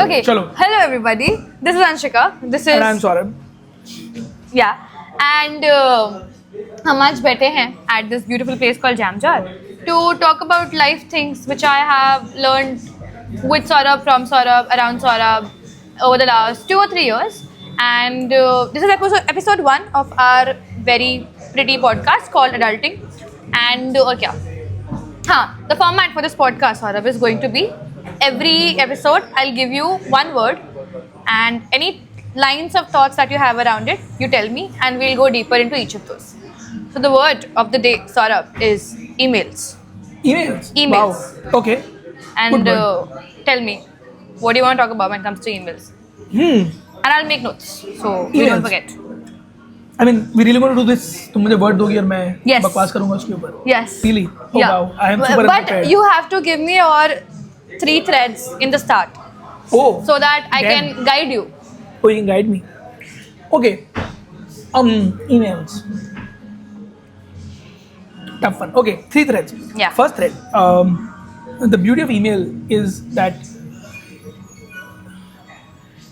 Okay. Chalo. Hello everybody. This is Anshika. This is. And I'm Saurabh. Yeah. And हम आज बैठे हैं at this beautiful place called 𝐀𝐁𝐎 to talk about life things which I have learned with Saurabh, from Saurabh, around Saurabh over the last 2 or 3 years. And this is episode 1 of our very pretty podcast called Adulting. And और क्या? हाँ, the format for this podcast, Saurabh, is going to be every episode I'll give you one word and any lines of thoughts that you have around it, you tell me, and we'll go deeper into each of those. So the word of the day, Saurabh, is emails. Emails? Emails. Wow. Okay. And tell me, what do you want to talk about when it comes to emails? And I'll make notes, so you don't forget. I mean, we really want to do this. तुम मुझे word दोगी और मैं Yes. बकवास करूँगा उसके ऊपर. Yes. Really? Oh Yeah. wow. I am super But prepared. you have to give me your 3 threads in the start, Oh. so that I Damn. can guide you. Oh, you can guide me. Okay. Emails. Tough one. Okay, 3 threads. Yeah. First thread. The beauty of email is that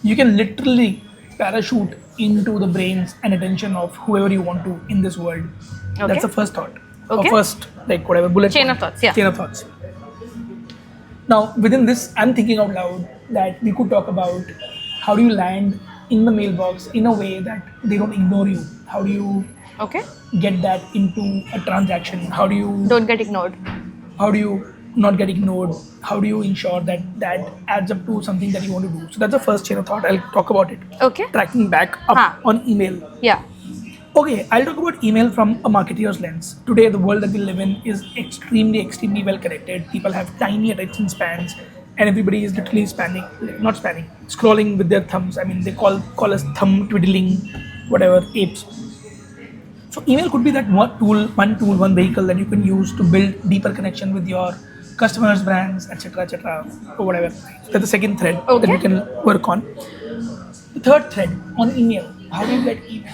you can literally parachute into the brains and attention of whoever you want to in this world. Okay. That's the first thought. Okay. Or first, like whatever, bullet Chain point. of thoughts, yeah. Chain of thoughts. Now, within this, I'm thinking out loud that we could talk about how do you land in the mailbox in a way that they don't ignore you. How do you Okay? get that into a transaction? How do you Don't get ignored. not get ignored? How do you ensure that that adds up to something that you want to do? So that's the first chain of thought. I'll talk about it. Okay? Tracking back up on email. Yeah. Okay, I'll talk about email from a marketer's lens. Today, the world that we live in is extremely well connected. People have tiny attention spans, and everybody is literally scrolling with their thumbs. I mean, they call us thumb twiddling, whatever, apes. So email could be that one vehicle that you can use to build deeper connection with your customers, brands, etc., or whatever. That's the second thread that we can work on. The third thread on email. How do you get email?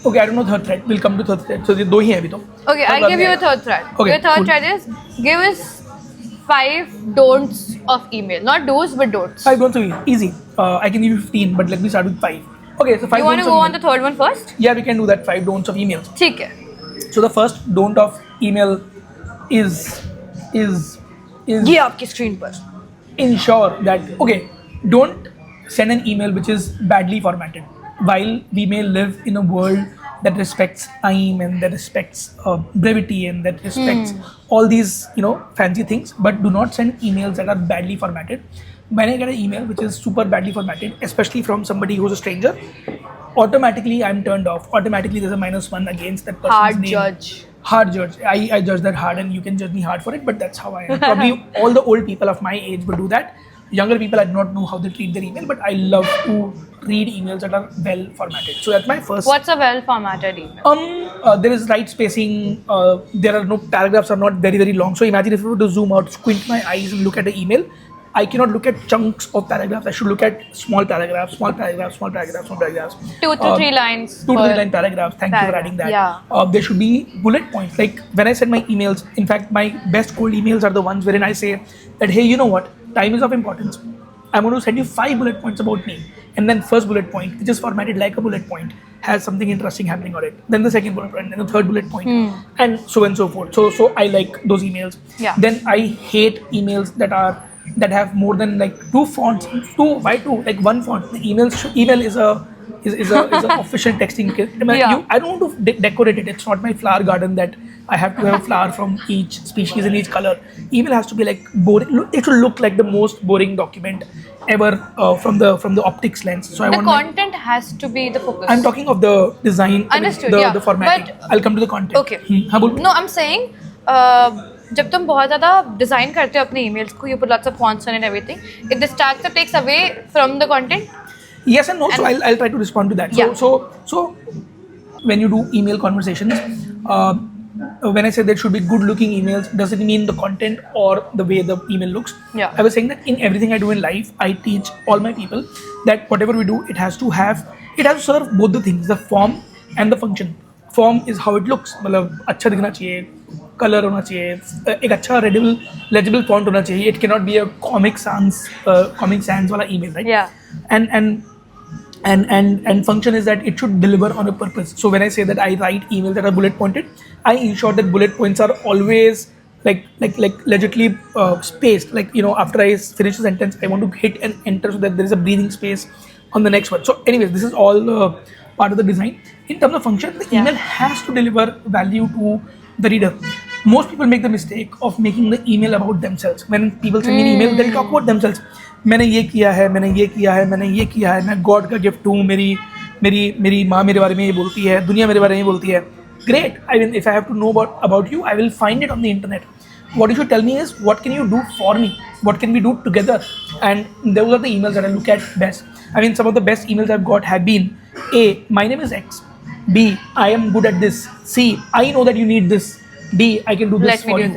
Okay, I don't know third thread. We'll come to third thread. So ये 2 ही हैं अभी तो. Okay, I'll give you a third thread. Okay, Your third cool. thread is give us 5 don'ts of email. Not do's, but don'ts. 5 don'ts of email. Easy. I can give you 15, but let me start with 5. Okay, so 5 You want to don'ts go of on the email. third one first? Yeah, we can do that. 5 don'ts of emails. ठीक है. So the first don't of email is ये आपकी screen पर. ensure that, okay, don't send an email which is badly formatted. While we may live in a world that respects time and that respects brevity and that respects all these fancy things, but do not send emails that are badly formatted. When I get an email which is super badly formatted, especially from somebody who's a stranger, automatically I'm turned off. Automatically there's a -1 against that person's name. Hard judge. I judge that hard, and you can judge me hard for it, but that's how I am. Probably all the old people of my age will do that. Younger people, I do not know how they treat their email, but I love to read emails that are well formatted. So that's my first. What's a well formatted email? There is right spacing. There are no paragraphs are not very long. So imagine if you were to zoom out, squint my eyes, and look at the email. I cannot look at chunks of paragraphs. I should look at small paragraphs. 2 to 3 lines. 2 to 3 line paragraphs. Thank you for adding that. Yeah. There should be bullet points. Like when I send my emails, in fact, my best cold emails are the ones wherein I say that, hey, you know what? Time is of importance. I'm going to send you 5 bullet points about me. And then first bullet point, which is formatted like a bullet point, has something interesting happening on it. Then the second bullet point, then the third bullet point, and so on and so forth. So I like those emails. Yeah. Then I hate emails that have more than like 2 fonts. Why 2? Like 1 font. The email is a official texting kit. I mean, Yeah. I don't want to decorate it. It's not my flower garden that I have to have a flower from each species and each color. Email has to be like boring. It should look like the most boring document ever from the optics lens. So I The want content has to be the focus. I'm talking of the design. Understood, the, yeah. the formatting. But- I'll come to the content. Okay. हाँ बोल. No, I'm saying जब तुम बहुत ज़्यादा design करते हो अपने emails को, you put lots of fonts and everything, it distracts or takes away from the content. Yes and no. So I'll try to respond to that. Yeah. So when you do email conversations, when I say there should be good looking emails, does it mean the content or the way the email looks? Yeah. I was saying that in everything I do in life, I teach all my people that whatever we do, it has to serve both the things, the form and the function. Form is how it looks. मतलब अच्छा दिखना चाहिए, colour होना चाहिए, एक अच्छा readable legible font होना चाहिए. It can not be a Comic Sans वाला email, right? Yeah. And function is that it should deliver on a purpose. So when I say that I write emails that are bullet pointed, I ensure that bullet points are always like legitly spaced. Like, you know, after I finish the sentence, I want to hit and enter so that there is a breathing space on the next one. So anyways, this is all part of the design. In terms of function, the email has to deliver value to the reader. Most people make the mistake of making the email about themselves. When people send me an email, they'll talk about themselves. मैंने ये किया है, मैंने ये किया है, मैंने ये किया है, मैं गॉड का गिफ्ट हूँ, मेरी माँ मेरे बारे में ये बोलती है, दुनिया मेरे बारे में ये बोलती है. Great. I mean, if I have to know about you, I will find it on the internet. What you should tell me is, what can you do for me? What can we do together? And those are the emails that I look at best. I mean, some of the best emails I've got have been: A, my name is X. B, I am good at this. C, I know that you need this. D, I can do this for you.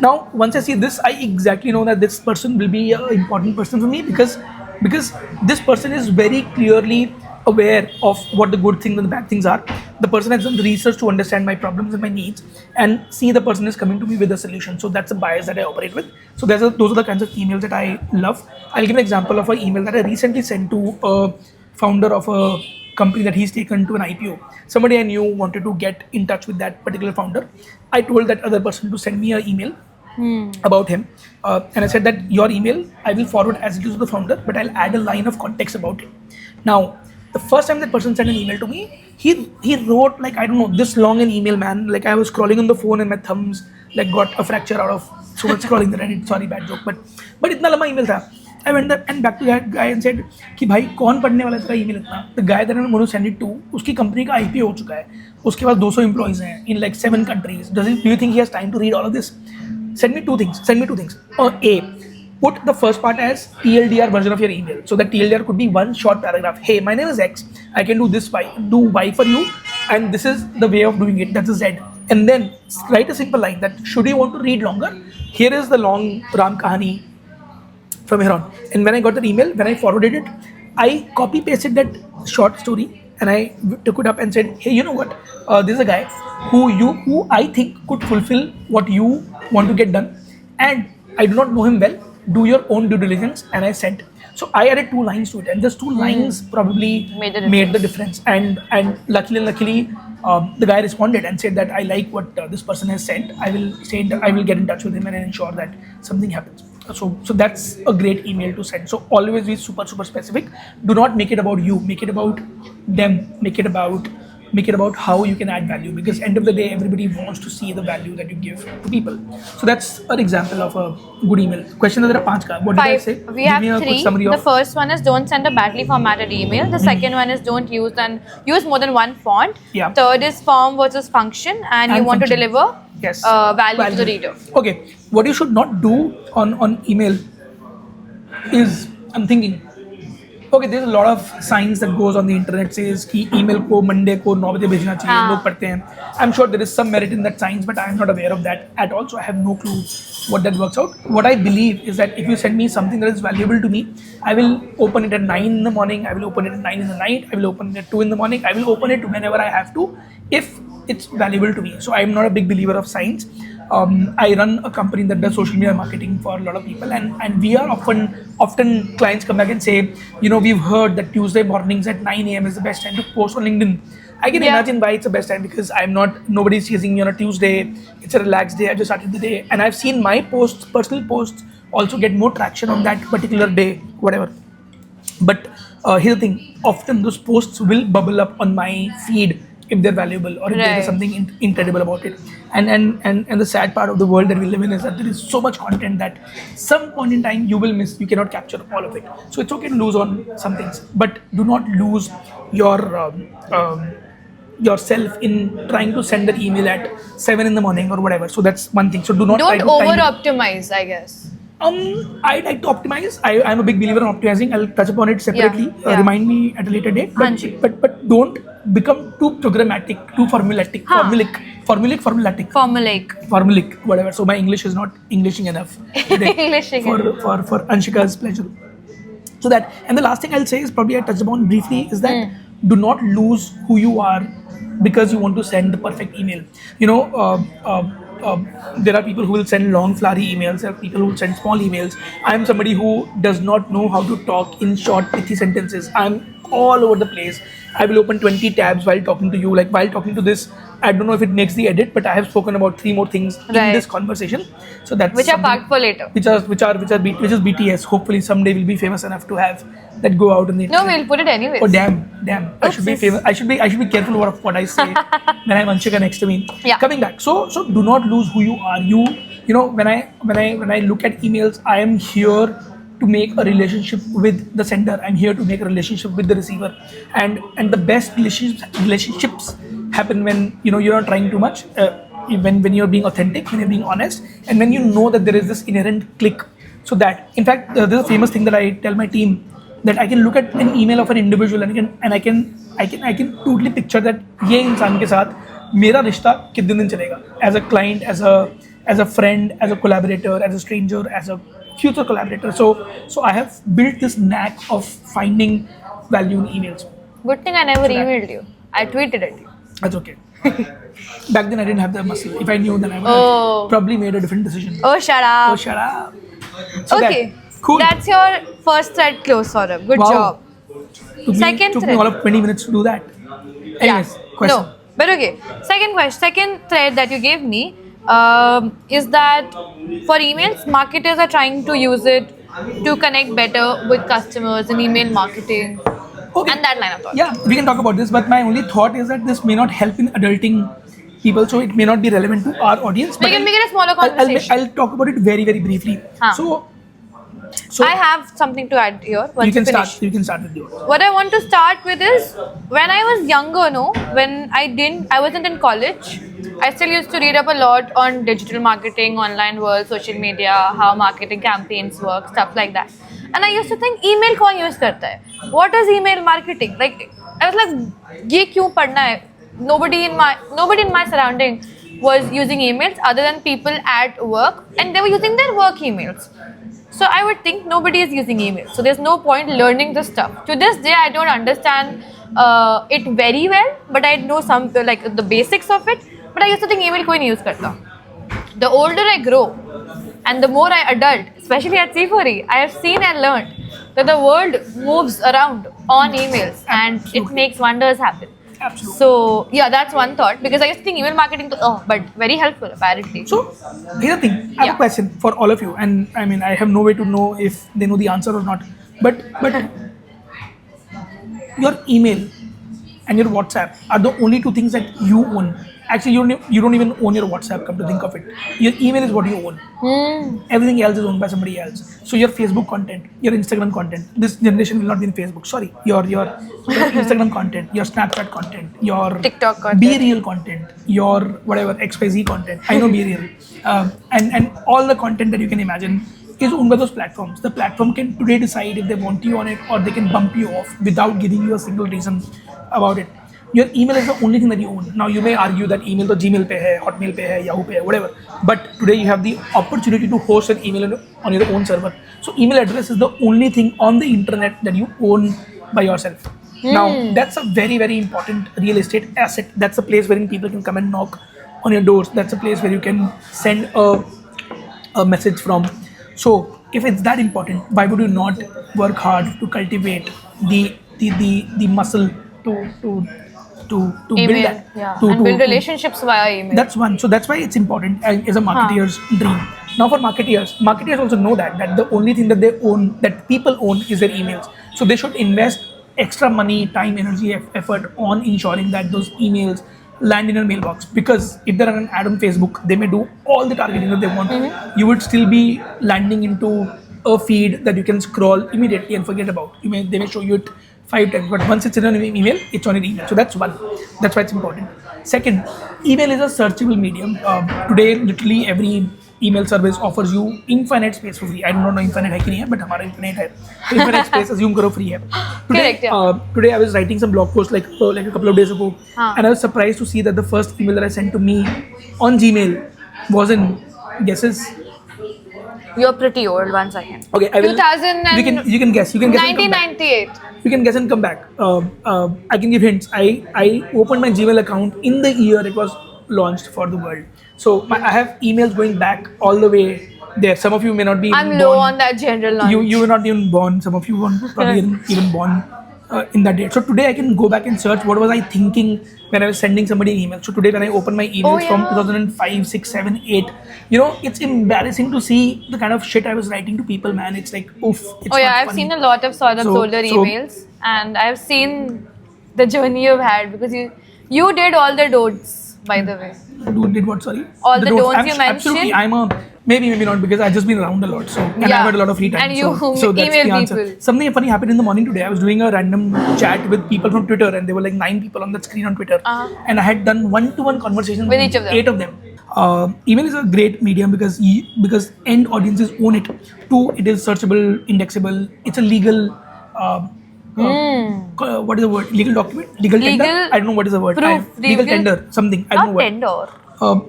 Now, once I see this, I exactly know that this person will be an important person for me, because this person is very clearly aware of what the good things and the bad things are. The person has done the research to understand my problems and my needs, and see the person is coming to me with a solution. So that's a bias that I operate with. So those are the kinds of emails that I love. I'll give an example of an email that I recently sent to a founder of a company that he's taken to an IPO. Somebody I knew wanted to get in touch with that particular founder. I told that other person to send me an email about him, and I said that your email I will forward as it is to the founder, but I'll add a line of context about it. Now, the first time that person sent an email to me, he wrote, like, I don't know, this long an email, man. Like, I was scrolling on the phone and my thumbs like got a fracture out of so much scrolling the Reddit. Sorry, bad joke, but इतना लंबा email था. I went there and back to that guy and said कि भाई कौन पढ़ने वाला तेरा email इतना? The guy that I want to send it to, उसकी कंपनी का IPO हो चुका है, उसके पास 200 employees हैं in like 7 countries. Do you think he has time to read all of this? Send me two things. A, put the first part as TLDR version of your email. So the TLDR could be one short paragraph. Hey, my name is X. I can do this do Y for you, and this is the way of doing it. That's a Z. And then write a simple line that should you want to read longer, here is the long Ram Kahani from here on. And when I got that email, when I forwarded it, I copy pasted that short story and I took it up and said, hey, you know what? This is a guy who I think could fulfill what you want to get done, and I do not know him well. Do your own due diligence. And I sent. So I added 2 lines to it, and those 2 lines probably made the difference. And luckily, the guy responded and said that I like what this person has sent. I will get in touch with him and ensure that something happens. So that's a great email to send. So always be super specific. Do not make it about you. Make it about them. Make it about how you can add value, because end of the day everybody wants to see the value that you give to people. So that's an example of a good email. Question there are 5 ka. What did I say? We have 3. The first one is don't send a badly formatted email. The second one is don't use more than one font. Yeah. Third is form versus function, and you want to deliver value to the reader. Okay, what you should not do on email is, I'm thinking, okay, there's a lot of science that goes on the internet, says कि email को Monday को 9 बजे भेजना चाहिए, लोग पढ़ते हैं. I'm sure there is some merit in that science, but I am not aware of that at all, so I have no clue what that works out. What I believe is that if you send me something that is valuable to me, I will open it at 9 in the morning, I will open it at 9 in the night, I will open it at 2 in the morning, I will open it whenever I have to, if it's valuable to me. So I am not a big believer of science. I run a company that does social media marketing for a lot of people, and we are often clients come back and say, you know, we've heard that Tuesday mornings at 9 a.m. is the best time to post on LinkedIn. I can imagine why it's the best time, because nobody's chasing me on a Tuesday. It's a relaxed day. I just started the day, and I've seen my personal posts also get more traction on that particular day, whatever. But here's the thing: often those posts will bubble up on my feed if they're valuable or if there is something incredible about it. And the sad part of the world that we live in is that there is so much content that some point in time you will miss. You cannot capture all of it. So it's okay to lose on some things, but do not lose yourself in trying to send an email at 7 in the morning or whatever. So that's one thing. So don't over optimize, I guess. I like to optimize. I'm a big believer in optimizing. I'll touch upon it separately. Remind me at a later date. But don't become too programmatic, too formulaic, whatever. So my English is not Englishing enough today for Anshika's pleasure. So that, and the last thing I'll say is probably I touched upon briefly is that do not lose who you are because you want to send the perfect email. You know, there are people who will send long flowery emails. There are people who will send small emails. I am somebody who does not know how to talk in short, pithy sentences. I'm all over the place. I will open 20 tabs while talking to you. Like while talking to this, I don't know if it makes the edit, but I have spoken about 3 more things in this conversation. So that's which are parked for later. Which is BTS. Hopefully someday we'll be famous enough to have that go out in the internet. No, we'll put it anyways. Oh damn! I should be famous. I should be careful what I say when I have Anshika next to me. Yeah. Coming back. So do not lose who you are. You know when I look at emails, I am here to make a relationship with the sender. I'm here to make a relationship with the receiver, and the best relationships happen when you're not trying too much. When you're being authentic, when you're being honest, and when you know that there is this inherent click. So that, in fact, there's a famous thing that I tell my team, that I can look at an email of an individual and I can totally picture that ये इंसान के साथ मेरा रिश्ता कितने दिन चलेगा, as a client, as a friend, as a collaborator, as a stranger, as a future collaborator. So I have built this knack of finding value in emails. Good thing I never emailed you. I tweeted at you. That's okay. Back then I didn't have the muscle. If I knew, then I would have probably made a different decision. Oh, shut up. Oh, shut up. So Okay. Cool. That's your first thread close, Saurabh. Good job. Took me all of 20 minutes to do that. Anyways, question. No, but okay. Second thread that you gave me is that for emails, marketers are trying to use it to connect better with customers in email marketing. Okay. And that line of thought. Yeah, we can talk about this, but my only thought is that this may not help in adulting people, so it may not be relevant to our audience. We can make it a smaller conversation. I'll talk about it very, very briefly. So I have something to add here. You can start with yours. What I want to start with is, when I was younger, when I wasn't in college, I still used to read up a lot on digital marketing, online world, social media, how marketing campaigns work, stuff like that. And I used to think, email कौन use करता है? What is email marketing? Like, I was like, ये क्यों पढ़ना है? Nobody in my surrounding was using emails other than people at work, and they were using their work emails. So I would think nobody is using email. So there's no point learning this stuff. To this day, I don't understand it very well, but I know some like the basics of it. But I used to think email koi nahi use karta. The older I grow and the more I adult, especially at C4E, I have seen and learned that the world moves around on emails and it makes wonders happen. Absolutely. So yeah, that's one thought, because I used to think email marketing, but very helpful apparently. So here's the thing. I have a question for all of you, and I mean I have no way to know if they know the answer or not. But your email and your WhatsApp are the only 2 things that you own. Actually, you don't even own your WhatsApp, come to think of it. Your email is what you own. Everything else is owned by somebody else. So your Facebook content, your Instagram content, this generation will not be in Facebook. Sorry, your Instagram content, your Snapchat content, your TikTok content, Be Real content, your whatever XYZ content. I know Be Real, and all the content that you can imagine is owned by those platforms. The platform can today decide if they want you on it, or they can bump you off without giving you a single reason about it. Your email is the only thing that you own. Now you may argue that email to Gmail pe hai, Hotmail pe hai, Yahoo pe hai, whatever. But today you have the opportunity to host an email on your own server. So email address is the only thing on the internet that you own by yourself. Now that's a very, very important real estate asset. That's a place wherein people can come and knock on your doors. That's a place where you can send a message from. So if it's that important, why would you not work hard to cultivate the muscle to build that, and build relationships via email. That's one. So that's why it's important as a marketeer's dream. Now for marketeers also know that the only thing that they own, that people own, is their emails. So they should invest extra money, time, energy, effort on ensuring that those emails land in your mailbox. Because if they're an ad on Facebook, they may do all the targeting that they want. You would still be landing into a feed that you can scroll immediately and forget about. They may show you it 5 times, but once it's in an email, it's on your email. So that's one. That's why it's important. Second, email is a searchable medium. Today, literally every email service offers you infinite space for free. I don't know infinite hai ki nahi hai, but हमारा infinite है. Infinite space assume करो free है. Today I was writing some blog post like a couple of days ago, and I was surprised to see that the first email that I sent to me on Gmail was in guesses. You're pretty old. 1 second. Okay, I will. 2000. You can guess. 1998. You can guess and come back. I can give hints. I opened my Gmail account in the year it was launched for the world. So I have emails going back all the way there. Some of you may not be. I'm even low born. on that general knowledge. You were not even born. Some of you weren't probably even born in that date. So today I can go back and search what was I thinking when I was sending somebody an email. So today when I open my emails from 2005, 6, 7, 8, it's embarrassing to see the kind of shit I was writing to people, man. It's like, oof. It's I've seen a lot of Saurabh's older emails, and I've seen the journey you've had, because you did all the don'ts, by the way. Did what? Sorry. All the don'ts you mentioned. Absolutely, maybe not, because I've just been around a lot. So and I've had a lot of free time. And you so that's the email answer. people. Something funny happened in the morning today. I was doing a random chat with people from Twitter, and there were like 9 people on that screen on Twitter, and I had done one-to-one conversations with each of them. 8 of them. Email is a great medium because end audiences own it. 2, it is searchable, indexable. It's a legal. What is the word? Legal document? Legal tender? I don't know what is the word. Proof, legal tender, something. I don't know what. Tender.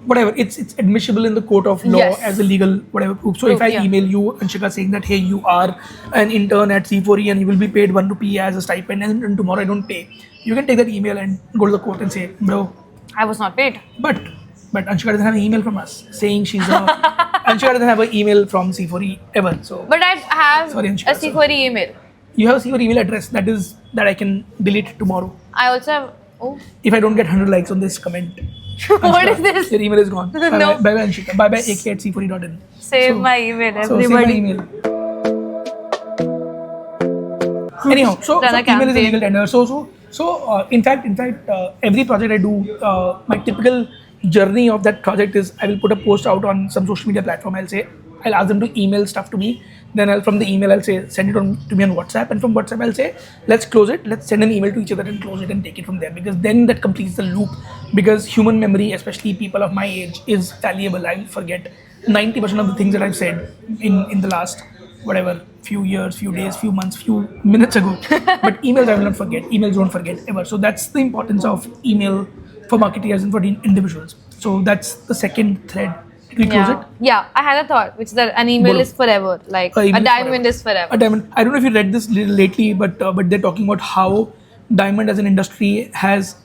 Whatever, it's admissible in the court of law as a legal whatever proof. So if I email you, Anshika, saying that, hey, you are an intern at C4E and you will be paid 1 rupee as a stipend, and tomorrow I don't pay, you can take that email and go to the court and say, bro, I was not paid. But Anshika doesn't have an email from us saying she's a Anshika doesn't have an email from C4E ever. So but I have Anshika, a C4E email. You have a C4E email address that I can delete tomorrow. I also have. If I don't get 100 likes on this comment. Anshika, what is this? Your email is gone. No. Bye-bye Anshika. Bye-bye @ck@c4e.in. Save my email, everybody. Save my email. Anyhow, so email is a legal tender. So in fact, every project I do, my typical journey of that project is I will put a post out on some social media platform. I'll ask them to email stuff to me. Then from the email, I'll say, send it to me on WhatsApp. And from WhatsApp, I'll say, let's close it. Let's send an email to each other and close it and take it from there. Because then that completes the loop. Because human memory, especially people of my age, is fallible. I will forget 90% of the things that I've said in the last, few years, few days, few months, few minutes ago. But emails I will not forget. Emails don't forget ever. So that's the importance of email for marketers and for the individuals. So that's the second thread. Did we close it? Yeah, I had a thought, which is that an email is forever. Like a diamond is forever. A diamond. I don't know if you read this lately, but they're talking about how diamond as an industry has